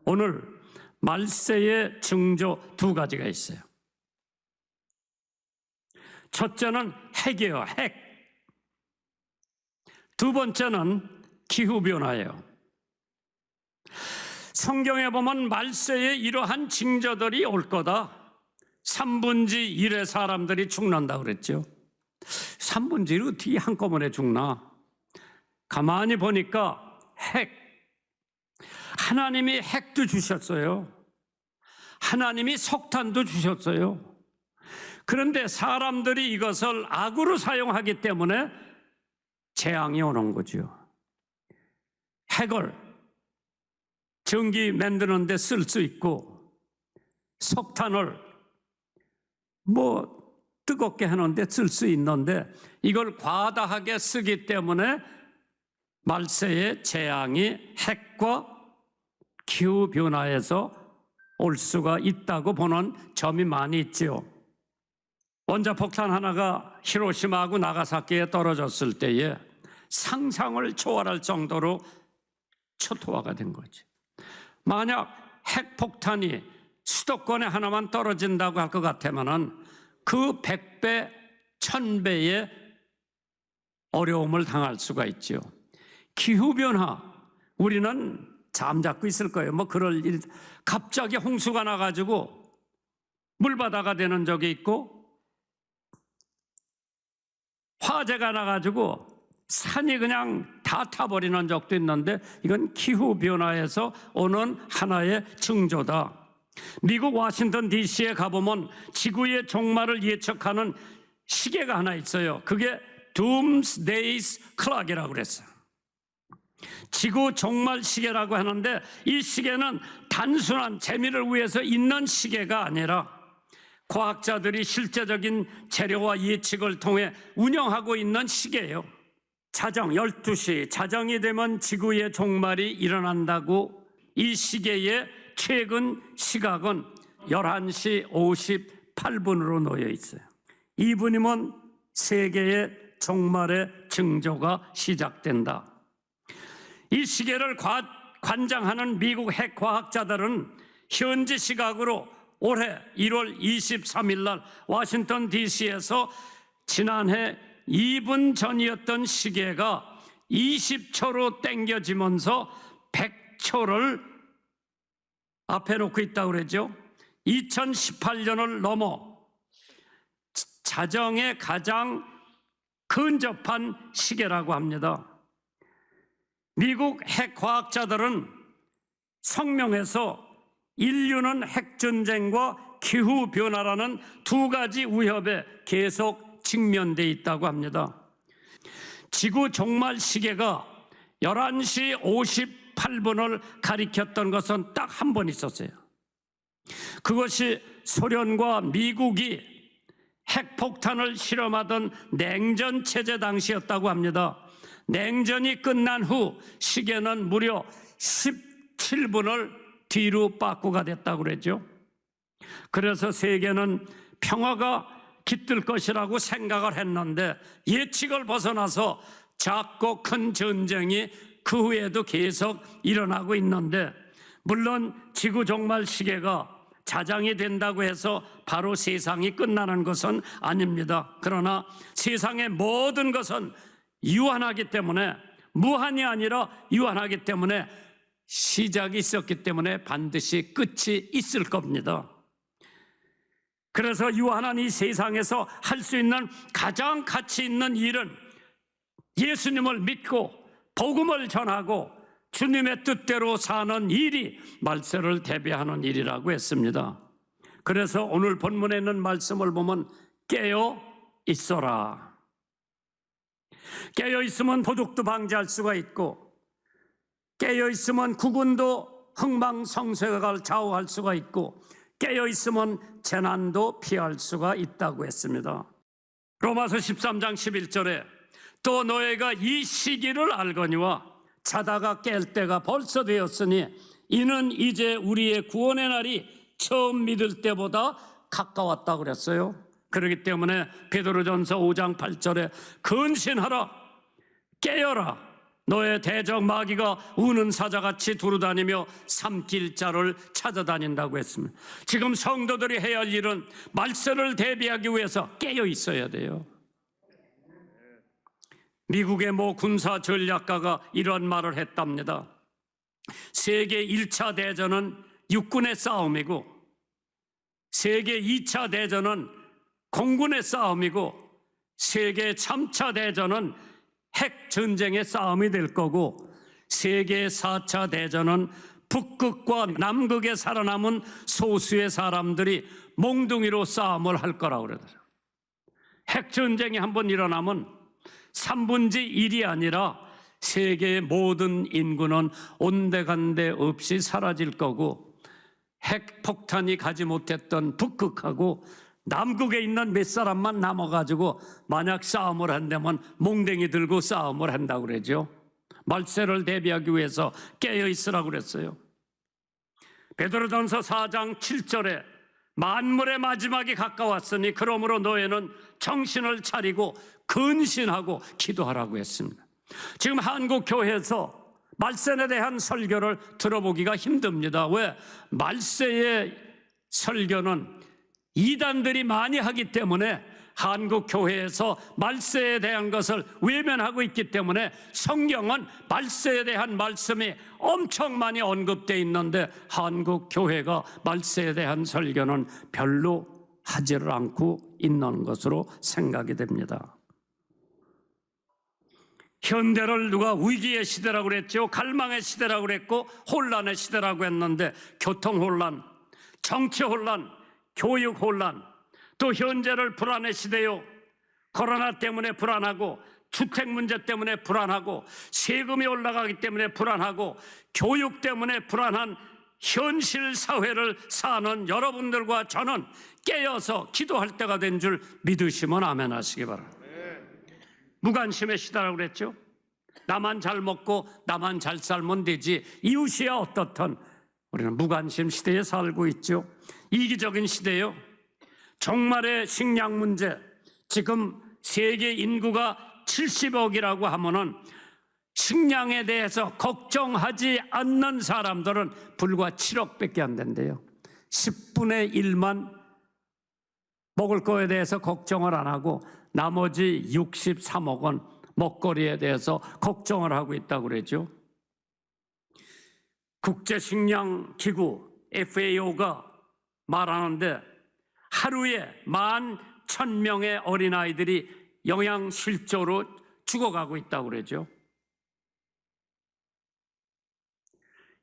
오늘 말세의 징조 두 가지가 있어요. 첫째는 핵이에요. 핵. 두 번째는 기후변화예요. 성경에 보면 말세에 이러한 징조들이 올 거다. 3분의 1의 사람들이 죽는다 그랬죠. 3분의 1이 어떻게 한꺼번에 죽나? 가만히 보니까 핵. 하나님이 핵도 주셨어요. 하나님이 석탄도 주셨어요. 그런데 사람들이 이것을 악으로 사용하기 때문에 재앙이 오는 거죠. 핵을 전기 만드는 데 쓸 수 있고, 석탄을 뜨겁게 하는 데 쓸 수 있는데, 이걸 과다하게 쓰기 때문에 말세의 재앙이 핵과 기후변화에서 올 수가 있다고 보는 점이 많이 있죠. 원자폭탄 하나가 히로시마하고 나가사키에 떨어졌을 때에 상상을 초월할 정도로 초토화가 된 거지. 만약 핵폭탄이 수도권에 하나만 떨어진다고 할 것 같으면은 그 100배, 1000배의 어려움을 당할 수가 있죠. 기후변화, 우리는 잠잡고 있을 거예요. 그럴 일, 갑자기 홍수가 나가지고 물바다가 되는 적이 있고, 화재가 나가지고 산이 그냥 다 타버리는 적도 있는데, 이건 기후변화에서 오는 하나의 징조다. 미국 워싱턴 DC에 가보면 지구의 종말을 예측하는 시계가 하나 있어요. 그게 Doomsday Clock이라고 그랬어요. 지구 종말 시계라고 하는데, 이 시계는 단순한 재미를 위해서 있는 시계가 아니라 과학자들이 실제적인 재료와 예측을 통해 운영하고 있는 시계예요. 자정 12시, 자정이 되면 지구의 종말이 일어난다고 이 시계의 최근 시각은 11시 58분으로 놓여 있어요. 2분이면 세계의 종말의 징조가 시작된다. 이 시계를 관장하는 미국 핵과학자들은 현지 시각으로 올해 1월 23일 날 워싱턴 DC에서 지난해 2분 전이었던 시계가 20초로 당겨지면서 100초를 앞에 놓고 있다고 그랬죠. 2018년을 넘어 자정에 가장 근접한 시계라고 합니다. 미국 핵과학자들은 성명에서 인류는 핵전쟁과 기후변화라는 두 가지 위협에 계속 직면되어 있다고 합니다. 지구 종말 시계가 11시 58분을 가리켰던 것은 딱 한 번 있었어요. 그것이 소련과 미국이 핵폭탄을 실험하던 냉전체제 당시였다고 합니다. 냉전이 끝난 후 시계는 무려 17분을 뒤로 빠꾸가 됐다고 그랬죠. 그래서 세계는 평화가 깃들 것이라고 생각을 했는데, 예측을 벗어나서 작고 큰 전쟁이 그 후에도 계속 일어나고 있는데, 물론 지구 종말 시계가 자장이 된다고 해서 바로 세상이 끝나는 것은 아닙니다. 그러나 세상의 모든 것은 유한하기 때문에, 무한이 아니라 유한하기 때문에 시작이 있었기 때문에 반드시 끝이 있을 겁니다. 그래서 유한한 이 세상에서 할 수 있는 가장 가치 있는 일은 예수님을 믿고 복음을 전하고 주님의 뜻대로 사는 일이 말세를 대비하는 일이라고 했습니다. 그래서 오늘 본문에 있는 말씀을 보면 깨어 있어라. 깨어 있으면 도둑도 방지할 수가 있고, 깨어 있으면 국군도 흥망성쇠가 좌우할 수가 있고, 깨어 있으면 재난도 피할 수가 있다고 했습니다. 로마서 13장 11절에 또 너희가 이 시기를 알거니와 자다가 깰 때가 벌써 되었으니 이는 이제 우리의 구원의 날이 처음 믿을 때보다 가까웠다고 그랬어요. 그렇기 때문에 베드로전서 5장 8절에 근신하라, 깨어라, 너의 대적 마귀가 우는 사자같이 두루다니며 삼킬 자를 찾아다닌다고 했습니다. 지금 성도들이 해야 할 일은 말세를 대비하기 위해서 깨어 있어야 돼요. 미국의 모 군사 전략가가 이런 말을 했답니다. 세계 1차 대전은 육군의 싸움이고 세계 2차 대전은 공군의 싸움이고 세계 3차 대전은 핵전쟁의 싸움이 될 거고 세계 4차 대전은 북극과 남극에 살아남은 소수의 사람들이 몽둥이로 싸움을 할 거라고 그러더라고요. 핵전쟁이 한번 일어나면 3분의 1이 아니라 세계의 모든 인구는 온데간데 없이 사라질 거고 핵폭탄이 가지 못했던 북극하고 남극에 있는 몇 사람만 남아가지고 만약 싸움을 한다면 몽댕이 들고 싸움을 한다고 그러죠. 말세를 대비하기 위해서 깨어있으라고 그랬어요. 베드로전서 4장 7절에 만물의 마지막이 가까웠으니 그러므로 너희는 정신을 차리고 근신하고 기도하라고 했습니다. 지금 한국 교회에서 말세에 대한 설교를 들어보기가 힘듭니다. 왜? 말세의 설교는 이단들이 많이 하기 때문에 한국 교회에서 말세에 대한 것을 외면하고 있기 때문에 성경은 말세에 대한 말씀이 엄청 많이 언급되어 있는데 한국 교회가 말세에 대한 설교는 별로 하지를 않고 있는 것으로 생각이 됩니다. 현대를 누가 위기의 시대라고 그랬죠. 갈망의 시대라고 그랬고 혼란의 시대라고 했는데 교통혼란, 정치혼란, 교육혼란, 또 현재를 불안의 시대요. 코로나 때문에 불안하고 주택 문제 때문에 불안하고 세금이 올라가기 때문에 불안하고 교육 때문에 불안한 현실 사회를 사는 여러분들과 저는 깨어서 기도할 때가 된 줄 믿으시면 아멘 하시기 바랍니다. 무관심의 시대라고 그랬죠. 나만 잘 먹고 나만 잘 살면 되지 이웃이야 어떻든 우리는 무관심 시대에 살고 있죠. 이기적인 시대요. 종말의 식량 문제, 지금 세계 인구가 70억이라고 하면은 식량에 대해서 걱정하지 않는 사람들은 불과 7억밖에 안 된대요. 10분의 1만 먹을 거에 대해서 걱정을 안 하고 나머지 63억은 먹거리에 대해서 걱정을 하고 있다고 그러죠. 국제식량기구 FAO가 말하는데 하루에 11,000명의 어린아이들이 영양실조로 죽어가고 있다고 그러죠.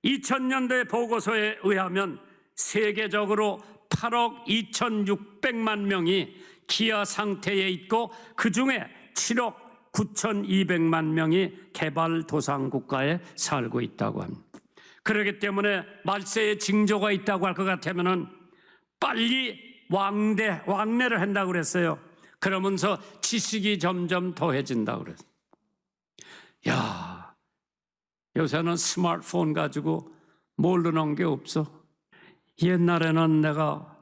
2000년대 보고서에 의하면 세계적으로 8억 2,600만 명이 기아 상태에 있고 그중에 7억 9,200만 명이 개발도상국가에 살고 있다고 합니다. 그렇기 때문에 말세에 징조가 있다고 할 것 같으면 빨리 왕래를 한다고 그랬어요. 그러면서 지식이 점점 더해진다고 그랬어요. 야, 요새는 스마트폰 가지고 모르는 게 없어. 옛날에는 내가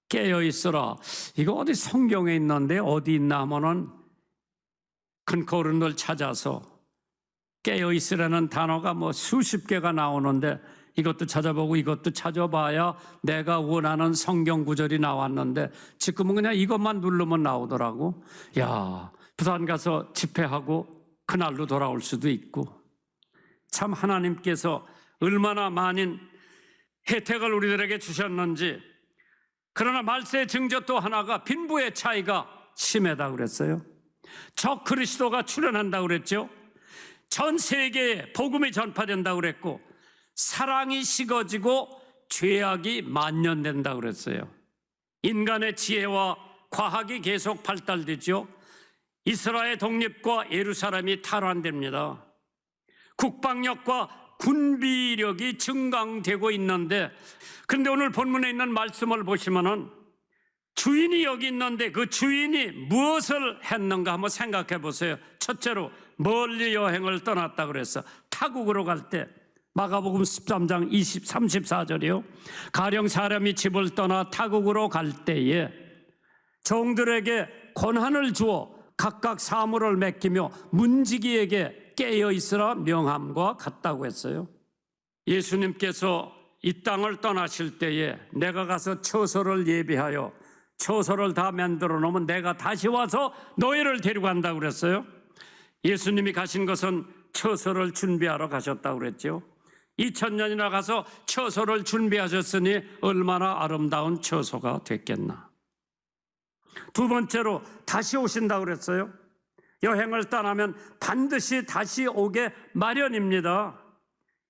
깨어있어라, 이거 어디 성경에 있는데 어디 있나 하면은 근거 어른들 찾아서 깨어있으라는 단어가 뭐 수십 개가 나오는데 이것도 찾아보고 이것도 찾아봐야 내가 원하는 성경 구절이 나왔는데 지금은 그냥 이것만 누르면 나오더라고. 야, 부산 가서 집회하고 그날로 돌아올 수도 있고. 참 하나님께서 얼마나 많은 혜택을 우리들에게 주셨는지. 그러나 말세의 징조 또 하나가 빈부의 차이가 심하다고 그랬어요. 적 그리스도가 출현한다고 그랬죠. 전 세계에 복음이 전파된다고 그랬고 사랑이 식어지고 죄악이 만연된다고 그랬어요. 인간의 지혜와 과학이 계속 발달되죠. 이스라엘 독립과 예루살렘이 탈환됩니다. 국방력과 군비력이 증강되고 있는데, 그런데 오늘 본문에 있는 말씀을 보시면은 주인이 여기 있는데 그 주인이 무엇을 했는가 한번 생각해 보세요. 첫째로 멀리 여행을 떠났다 그랬어. 타국으로 갈 때 마가복음 13장 34절이요. 가령 사람이 집을 떠나 타국으로 갈 때에 종들에게 권한을 주어 각각 사물을 맡기며 문지기에게 깨어 있으라 명함과 같다고 했어요. 예수님께서 이 땅을 떠나실 때에 내가 가서 처소를 예비하여 처소를 다 만들어 놓으면 내가 다시 와서 너희를 데리고 간다고 그랬어요. 예수님이 가신 것은 처소를 준비하러 가셨다고 그랬죠. 2000년이나 가서 처소를 준비하셨으니 얼마나 아름다운 처소가 됐겠나. 두 번째로 다시 오신다고 그랬어요. 여행을 떠나면 반드시 다시 오게 마련입니다.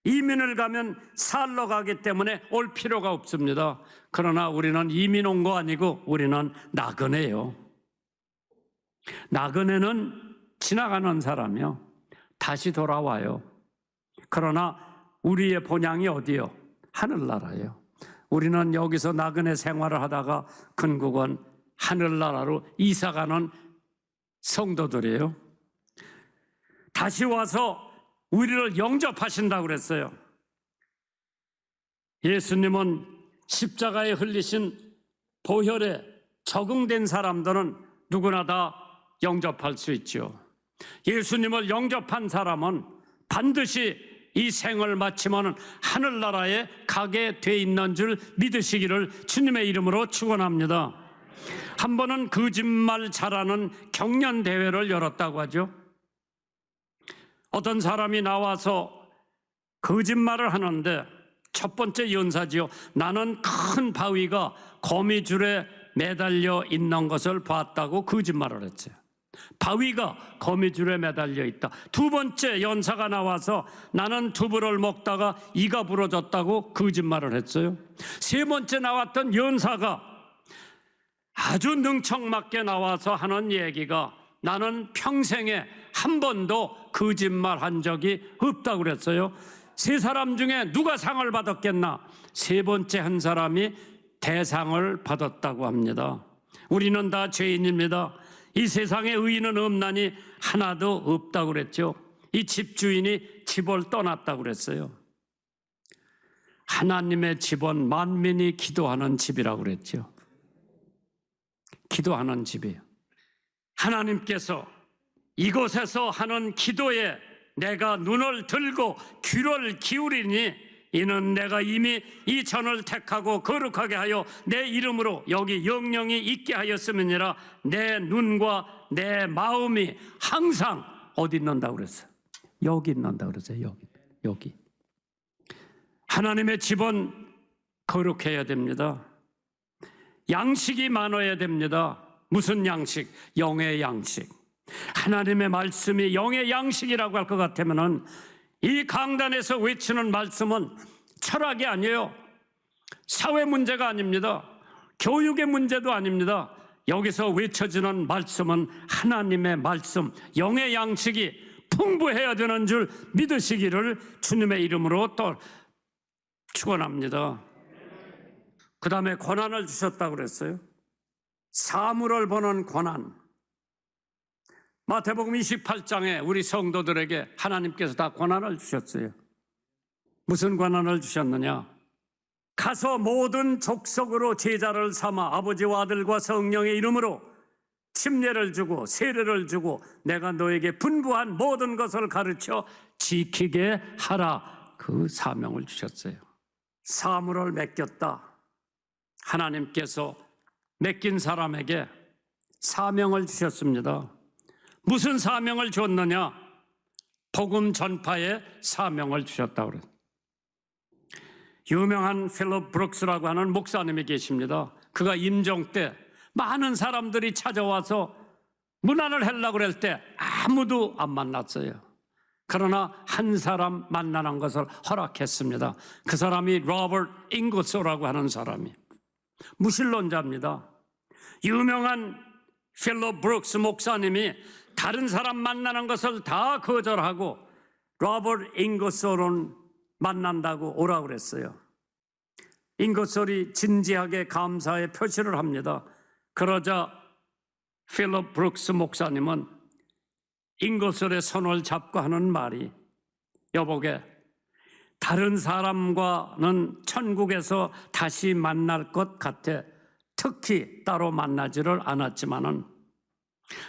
이민을 가면 살러 가기 때문에 올 필요가 없습니다. 그러나 우리는 이민 온 거 아니고 우리는 나그네요. 나그네는 지나가는 사람이요, 다시 돌아와요. 그러나 우리의 본향이 어디요? 하늘나라예요. 우리는 여기서 나그네 생활을 하다가 근국은 하늘나라로 이사가는 성도들이에요. 다시 와서 우리를 영접하신다고 그랬어요. 예수님은 십자가에 흘리신 보혈에 적응된 사람들은 누구나 다 영접할 수 있죠. 예수님을 영접한 사람은 반드시 이 생을 마치면 하늘나라에 가게 돼 있는 줄 믿으시기를 주님의 이름으로 축원합니다. 한 번은 거짓말 잘하는 경연대회를 열었다고 하죠. 어떤 사람이 나와서 거짓말을 하는데 첫 번째 연사지요. 나는 큰 바위가 거미줄에 매달려 있는 것을 봤다고 거짓말을 했어요. 바위가 거미줄에 매달려 있다. 두 번째 연사가 나와서 나는 두부를 먹다가 이가 부러졌다고 거짓말을 했어요. 세 번째 나왔던 연사가 아주 능청맞게 나와서 하는 얘기가 나는 평생에 한 번도 거짓말한 적이 없다고 그랬어요. 세 사람 중에 누가 상을 받았겠나? 세 번째 한 사람이 대상을 받았다고 합니다. 우리는 다 죄인입니다. 이 세상에 의인은 없나니 하나도 없다고 그랬죠. 이 집주인이 집을 떠났다고 그랬어요. 하나님의 집은 만민이 기도하는 집이라고 그랬죠. 기도하는 집이에요. 하나님께서 이곳에서 하는 기도에 내가 눈을 들고 귀를 기울이니 이는 내가 이미 이 전을 택하고 거룩하게 하여 내 이름으로 여기 영영이 있게 하였음이니라. 내 눈과 내 마음이 항상 어디 있는다고 그랬어요? 여기 있는다고 그랬어요. 여기. 하나님의 집은 거룩해야 됩니다. 양식이 많아야 됩니다. 무슨 양식? 영의 양식. 하나님의 말씀이 영의 양식이라고 할 것 같으면은 이 강단에서 외치는 말씀은 철학이 아니에요. 사회 문제가 아닙니다. 교육의 문제도 아닙니다. 여기서 외쳐지는 말씀은 하나님의 말씀, 영의 양식이 풍부해야 되는 줄 믿으시기를 주님의 이름으로 또 축원합니다. 그 다음에 고난을 주셨다고 그랬어요. 사물을 보는 고난. 마태복음 28장에 우리 성도들에게 하나님께서 다 고난을 주셨어요. 무슨 고난을 주셨느냐? 가서 모든 족속으로 제자를 삼아 아버지와 아들과 성령의 이름으로 침례를 주고 세례를 주고 내가 너에게 분부한 모든 것을 가르쳐 지키게 하라. 그 사명을 주셨어요. 사물을 맡겼다. 하나님께서 맡긴 사람에게 사명을 주셨습니다. 무슨 사명을 줬느냐? 복음 전파의 사명을 주셨다고 그래요. 유명한 필립 브룩스라고 하는 목사님이 계십니다. 그가 임종 때 많은 사람들이 찾아와서 문안을 하려고 그럴 때 아무도 안 만났어요. 그러나 한 사람 만나는 것을 허락했습니다. 그 사람이 로버트 잉거소라고 하는 사람이 무신론자입니다. 유명한 필립 브룩스 목사님이 다른 사람 만나는 것을 다 거절하고 로버트 잉거솔은 만난다고 오라고 그랬어요. 잉거솔이 진지하게 감사의 표시를 합니다. 그러자 필립 브룩스 목사님은 잉거솔의 손을 잡고 하는 말이 여보게 다른 사람과는 천국에서 다시 만날 것 같아 특히 따로 만나지를 않았지만은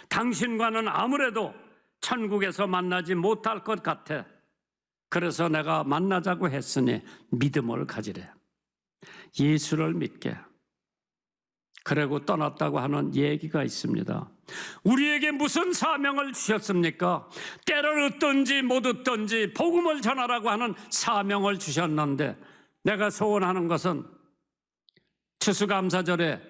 당신과는 아무래도 천국에서 만나지 못할 것 같아. 그래서 내가 만나자고 했으니 믿음을 가지래. 예수를 믿게. 그리고 떠났다고 하는 얘기가 있습니다. 우리에게 무슨 사명을 주셨습니까? 때를 얻든지 못 얻든지 복음을 전하라고 하는 사명을 주셨는데, 내가 소원하는 것은 추수감사절에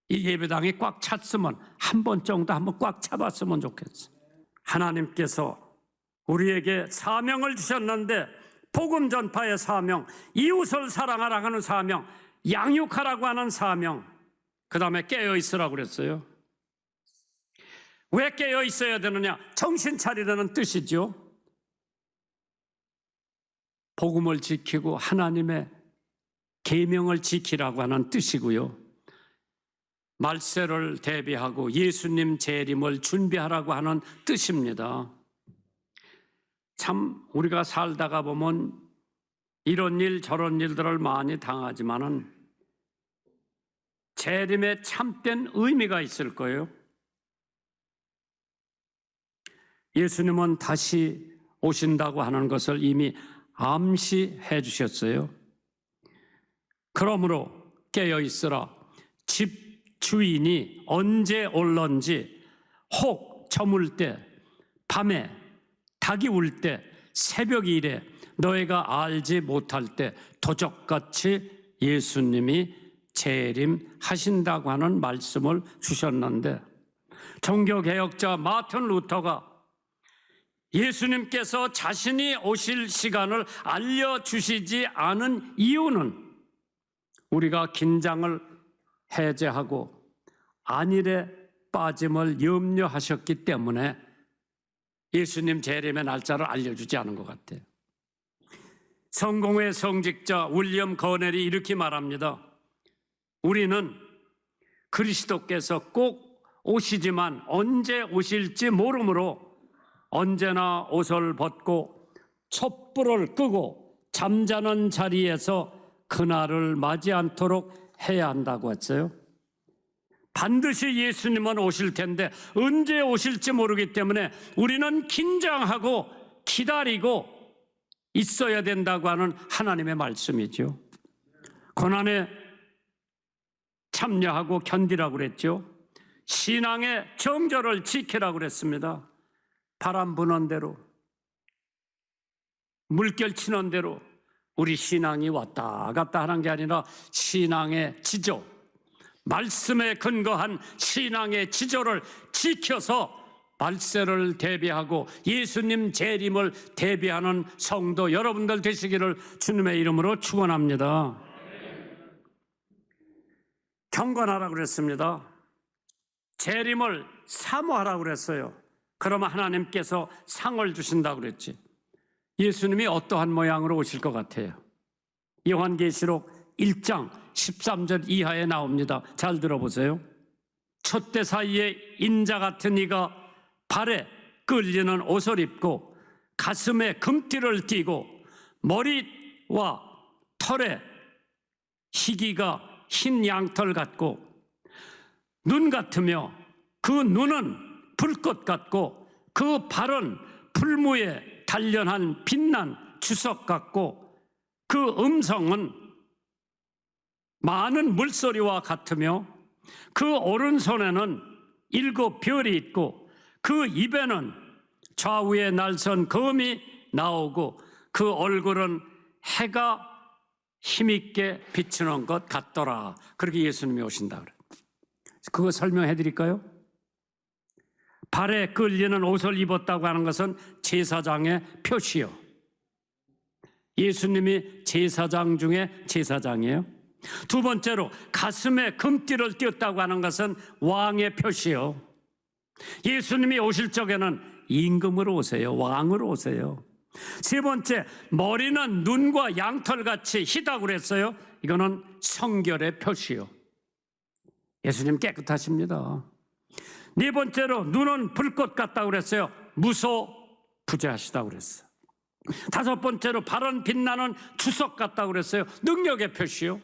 이 예배당이 꽉 찼으면 한 번 정도 한번 꽉 차봤으면 좋겠어요. 하나님께서 우리에게 사명을 주셨는데, 복음 전파의 사명, 이웃을 사랑하라고 하는 사명, 양육하라고 하는 사명, 그 다음에 깨어 있으라고 그랬어요. 왜 깨어 있어야 되느냐? 정신 차리라는 뜻이죠. 복음을 지키고 하나님의 계명을 지키라고 하는 뜻이고요. 말세를 대비하고 예수님 재림을 준비하라고 하는 뜻입니다. 참 우리가 살다가 보면 이런 일 저런 일들을 많이 당하지만은 재림에 참된 의미가 있을 거예요. 예수님은 다시 오신다고 하는 것을 이미 암시해 주셨어요. 그러므로 깨어 있으라. 집 주인이 언제 올런지, 혹 저물 때, 밤에 닭이 울 때, 새벽 이래 너희가 알지 못할 때 도적같이 예수님이 재림하신다고 하는 말씀을 주셨는데, 종교개혁자 마틴 루터가 예수님께서 자신이 오실 시간을 알려주시지 않은 이유는 우리가 긴장을 해제하고 안일에 빠짐을 염려하셨기 때문에 예수님 재림의 날짜를 알려주지 않은 것 같아요. 성공회 성직자 윌리엄 거넬이 이렇게 말합니다. 우리는 그리스도께서 꼭 오시지만 언제 오실지 모르므로 언제나 옷을 벗고 촛불을 끄고 잠자는 자리에서 그날을 맞이 않도록 해야 한다고 했어요. 반드시 예수님은 오실 텐데 언제 오실지 모르기 때문에 우리는 긴장하고 기다리고 있어야 된다고 하는 하나님의 말씀이죠. 고난에 참여하고 견디라고 그랬죠. 신앙의 정절을 지키라고 그랬습니다. 바람 부는 대로, 물결 치는 대로 우리 신앙이 왔다 갔다 하는 게 아니라 신앙의 지조, 말씀에 근거한 신앙의 지조를 지켜서 말세를 대비하고 예수님 재림을 대비하는 성도 여러분들 되시기를 주님의 이름으로 축원합니다. 경건하라고 그랬습니다. 재림을 사모하라고 그랬어요. 그러면 하나님께서 상을 주신다고 그랬지. 예수님이 어떠한 모양으로 오실 것 같아요? 요한계시록 1장 13절 이하에 나옵니다. 잘 들어보세요. 촛대 사이에 인자 같은 이가 발에 끌리는 옷을 입고 가슴에 금띠를 띠고 머리와 털에 희기가 흰 양털 같고 눈 같으며 그 눈은 불꽃 같고 그 발은 풀무에 단련한 빛난 주석 같고 그 음성은 많은 물소리와 같으며 그 오른손에는 7 별이 있고 그 입에는 좌우에 날선 검이 나오고 그 얼굴은 해가 힘있게 비추는 것 같더라. 그렇게 예수님이 오신다 그래요. 그거 설명해 드릴까요? 발에 끌리는 옷을 입었다고 하는 것은 제사장의 표시요. 예수님이 제사장 중에 제사장이에요. 두 번째로 가슴에 금띠를 띄었다고 하는 것은 왕의 표시요. 예수님이 오실 적에는 임금으로 오세요. 왕으로 오세요. 세 번째, 머리는 눈과 양털같이 희다고 그랬어요. 이거는 성결의 표시요. 예수님 깨끗하십니다. 네 번째로 눈은 불꽃 같다고 그랬어요. 무소부재하시다고 그랬어요. 다섯 번째로 발은 빛나는 주석 같다고 그랬어요. 능력의 표시요.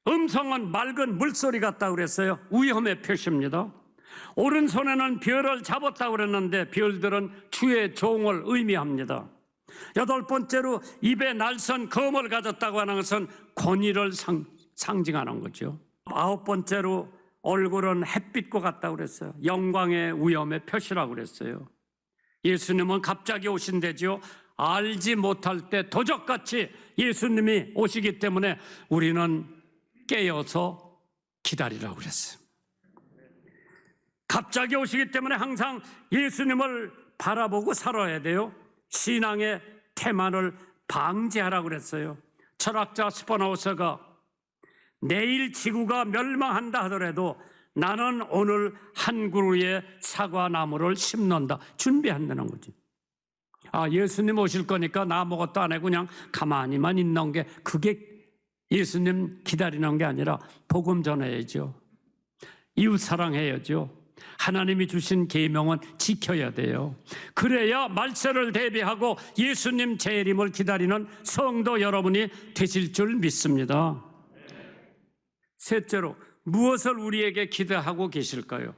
음성은 맑은 물소리 같다고 그랬어요. 위험의 표시입니다. 오른손에는 별을 잡았다고 그랬는데 별들은 주의 종을 의미합니다. 8번째로 입에 날선 검을 가졌다고 하는 것은 권위를 상징하는 거죠. 9번째로 얼굴은 햇빛과 같다고 그랬어요. 영광의 위엄의 표시라고 그랬어요. 예수님은 갑자기 오신대죠. 알지 못할 때 도적같이 예수님이 오시기 때문에 우리는 깨어서 기다리라고 그랬어요. 갑자기 오시기 때문에 항상 예수님을 바라보고 살아야 돼요. 신앙의 태만을 방지하라고 그랬어요. 철학자 스포노서가 내일 지구가 멸망한다 하더라도 나는 오늘 한 그루의 사과나무를 심는다. 준비한다는 거지. 예수님 오실 거니까 나 아무것도 안 하고 그냥 가만히만 있는 게, 그게 예수님 기다리는 게 아니라 복음 전해야죠. 이웃 사랑해야죠. 하나님이 주신 계명은 지켜야 돼요. 그래야 말세를 대비하고 예수님 재림을 기다리는 성도 여러분이 되실 줄 믿습니다. 셋째로, 무엇을 우리에게 기대하고 계실까요?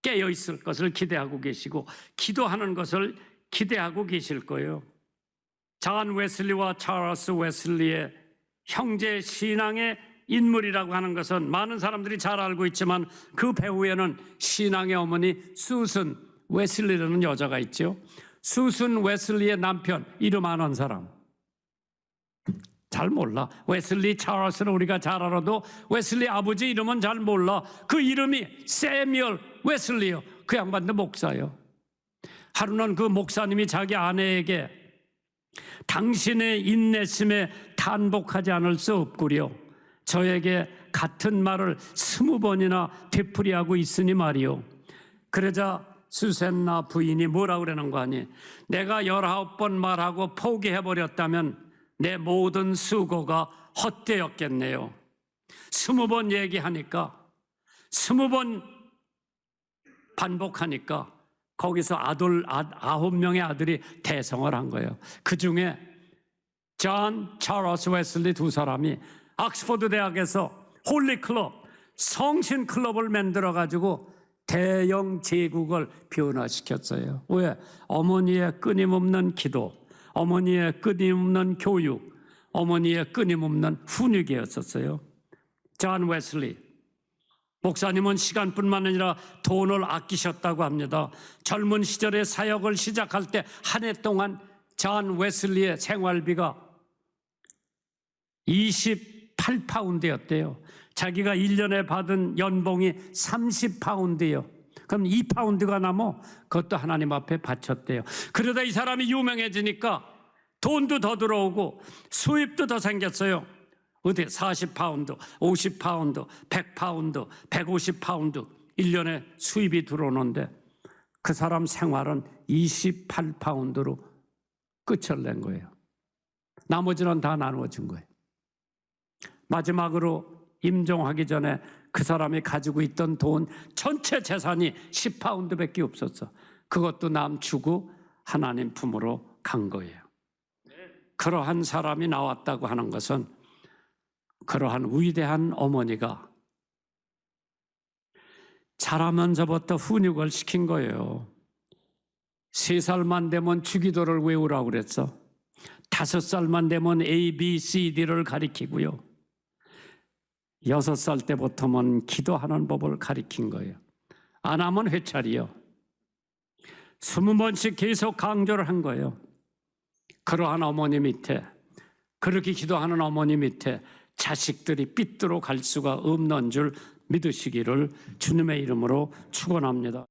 깨어 있을 것을 기대하고 계시고 기도하는 것을 기대하고 계실 거예요. 존 웨슬리와 찰스 웨슬리의 형제 신앙의 인물이라고 하는 것은 많은 사람들이 잘 알고 있지만 그 배후에는 신앙의 어머니 수슨 웨슬리라는 여자가 있죠. 수슨 웨슬리의 남편, 이름 아는 사람 잘 몰라. 웨슬리 찰스는 우리가 잘 알아도 웨슬리 아버지 이름은 잘 몰라. 그 이름이 세뮤얼 웨슬리요. 그 양반도 목사예요. 하루는 그 목사님이 자기 아내에게 당신의 인내심에 탄복하지 않을 수 없구려. 저에게 같은 말을 20번이나 되풀이하고 있으니 말이요. 그러자 수센나 부인이 뭐라고 그러는 거 아니? 내가 19번 말하고 포기해버렸다면 내 모든 수고가 헛되었겠네요. 20번 얘기하니까, 20번 반복하니까 거기서 9명의 아들이 대성을 한 거예요. 그 중에 존, 찰스 웨슬리 두 사람이 옥스퍼드 대학에서 홀리 클럽, 성신 클럽을 만들어 가지고 대영 제국을 변화시켰어요. 왜? 어머니의 끊임없는 기도, 어머니의 끊임없는 교육, 어머니의 끊임없는 훈육이었었어요. 존 웨슬리 목사님은 시간뿐만 아니라 돈을 아끼셨다고 합니다. 젊은 시절에 사역을 시작할 때 한 해 동안 존 웨슬리의 생활비가 28파운드였대요. 자기가 1년에 받은 연봉이 30파운드예요. 그럼 2파운드가 남아 그것도 하나님 앞에 바쳤대요. 그러다 이 사람이 유명해지니까 돈도 더 들어오고 수입도 더 생겼어요. 어디 40파운드, 50파운드, 100파운드, 150파운드 1년에 수입이 들어오는데 그 사람 생활은 28파운드로 끝을 낸 거예요. 나머지는 다 나누어진 거예요. 마지막으로 임종하기 전에 그 사람이 가지고 있던 돈 전체 재산이 10파운드밖에 없었어. 그것도 남 주고 하나님 품으로 간 거예요. 그러한 사람이 나왔다고 하는 것은 그러한 위대한 어머니가 자라면서부터 훈육을 시킨 거예요. 3살만 되면 주기도를 외우라고 그랬어. 5살만 되면 A, B, C, D를 가리키고요. 6살 때부터는 기도하는 법을 가리킨 거예요. 안 하면 회찰이요. 20번씩 계속 강조를 한 거예요. 그러한 어머니 밑에, 그렇게 기도하는 어머니 밑에 자식들이 삐뚤어 갈 수가 없는 줄 믿으시기를 주님의 이름으로 축원합니다.